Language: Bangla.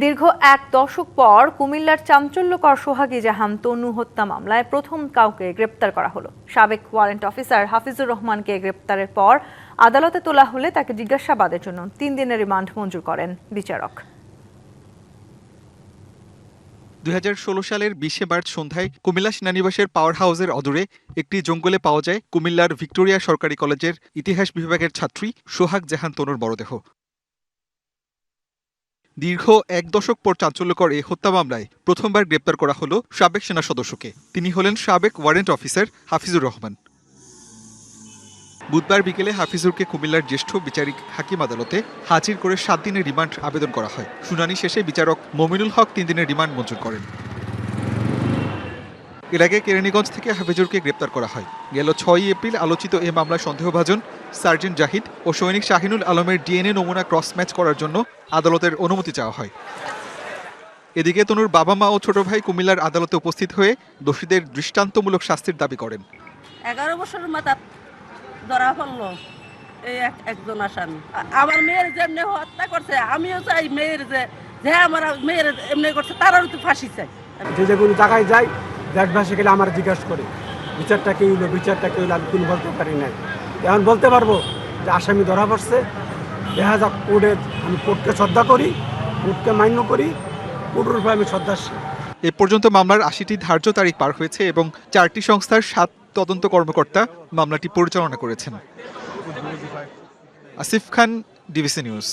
দীর্ঘ এক দশক পর কুমিল্লার চাঞ্চল্যকর সোহাগী জাহান তনু হত্যা মামলায় প্রথম কাউকে গ্রেপ্তার করা হলো। সাবেক ওয়ারেন্ট অফিসার হাফিজুর রহমানকে গ্রেপ্তারের পর আদালতে তোলা হলে তাকে জিজ্ঞাসাবাদের জন্য 3 দিনের রিমান্ড মঞ্জুর করেন বিচারক। 2016 সালের 20 মার্চ সন্ধ্যায় কুমিল্লা সেনানিবাসের পাওয়ার হাউসের অদূরে একটি জঙ্গলে পাওয়া যায় কুমিল্লার ভিক্টোরিয়া সরকারি কলেজের ইতিহাস বিভাগের ছাত্রী সোহাগ জাহান তনুর মরদেহ। দীর্ঘ এক দশক পর চাঞ্চল্যকর এই হত্যা মামলায় প্রথমবার গ্রেপ্তার করা হলো সাবেক সেনা সদস্যকে। তিনি হলেন সাবেক ওয়ারেন্ট অফিসার হাফিজুর রহমান। বুধবার বিকেলে হাফিজুরকে কুমিল্লার জ্যেষ্ঠ বিচারিক হাকিম আদালতে হাজির করে 7 দিনের রিমান্ড আবেদন করা হয়। শুনানি শেষে বিচারক মমিনুল হক 3 দিনের রিমান্ড মঞ্জুর করেন। এর আগে কেরানীগঞ্জ থেকে হাফিজুরকে গ্রেপ্তার করা হয়। গেল 6 এপ্রিল আলোচিত এ মামলায় সন্দেহভাজন সার্জেন্ট জাহিদ ও সৈনিক শাহিনুল আলমের ডিএনএ নমুনা ক্রস ম্যাচ করার জন্য আদালতের অনুমতি চাওয়া হয়। এদিকে তনুর বাবা মা ও ছোট ভাই কুমিল্লার আদালতে উপস্থিত হয়ে দোষীদের দৃষ্টান্তমূলক শাস্তির দাবি করেন। 11 বছরের মাথা ধরা পড়লো এই একজন আসামি। আমার মেয়ের যেমনি হত্যা করছে, আমিও চাই মেয়ের যে আমার মেয়ের এমনি করছে তারাও তো ফাঁসি চাই। যে কোনো জায়গায় যাই দেশবাসী গেলে আমার জিজ্ঞাসা করে বিচারটা কি হইলো, আমি কোনো বলতে পারি নাই। এখন বলতে পারবো যে আসামি ধরা পড়ছে। দেখা যাক কোর্টে, আমি কোর্টকে শ্রদ্ধা করি, কোর্টকে মান্য করি, কোর্টের উপরে আমি শ্রদ্ধাশীল। এ পর্যন্ত মামলার 80টি ধার্য তারিখ পার হয়েছে এবং 4টি সংস্থার 7 তদন্ত কর্মকর্তা মামলাটি পরিচালনা করেছেন। আসিফ খান, ডিবিসি নিউজ।